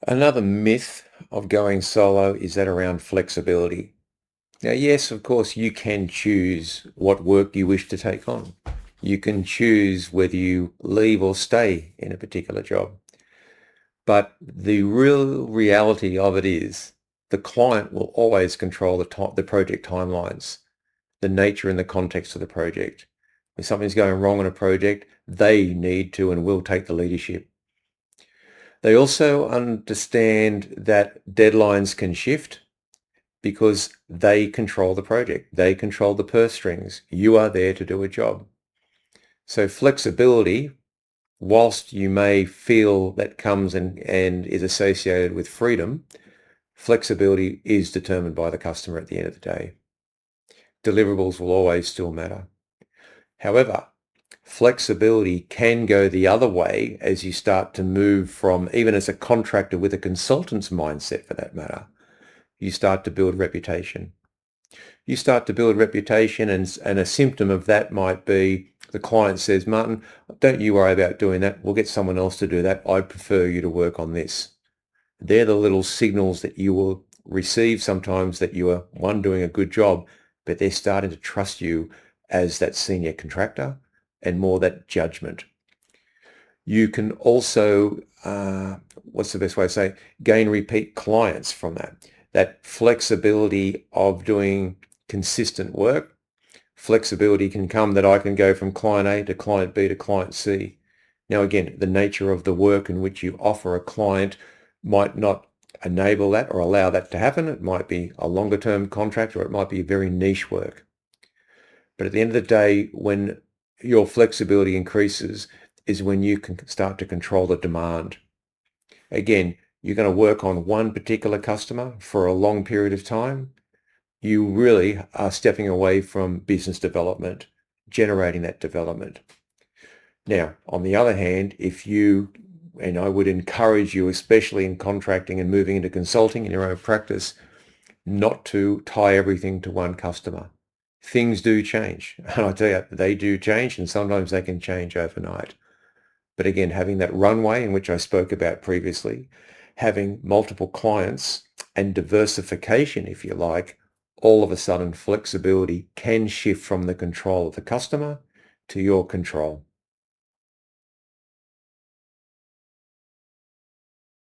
Another myth of going solo is that around flexibility. Now, yes, of course, you can choose what work you wish to take on. You can choose whether you leave or stay in a particular job. But the real reality of it is the client will always control the project timelines, the nature and the context of the project. If something's going wrong on a project, they need to and will take the leadership. They also understand that deadlines can shift because they control the project. They control the purse strings. You are there to do a job. So flexibility, whilst you may feel that comes and is associated with freedom, flexibility is determined by the customer at the end of the day. Deliverables will always still matter. However, flexibility can go the other way as you start to move from, even as a contractor with a consultant's mindset for that matter, you start to build reputation. You start to build reputation and a symptom of that might be the client says, Martin, don't you worry about doing that. We'll get someone else to do that. I'd prefer you to work on this. They're the little signals that you will receive sometimes that you are, one, doing a good job, but they're starting to trust you as that senior contractor and more that judgment. You can also, what's the best way to say, gain repeat clients from that. That flexibility of doing consistent work. Flexibility can come that I can go from client A to client B to client C. Now, again, the nature of the work in which you offer a client might not enable that or allow that to happen. It might be a longer term contract or it might be very niche work. But at the end of the day, when your flexibility increases is when you can start to control the demand. Again, you're going to work on one particular customer for a long period of time. You really are stepping away from business development, generating that development. Now, on the other hand, and I would encourage you, especially in contracting and moving into consulting in your own practice, not to tie everything to one customer. Things do change. And I tell you, they do change, and sometimes they can change overnight. But again, having that runway in which I spoke about previously, having multiple clients and diversification, if you like, all of a sudden flexibility can shift from the control of the customer to your control.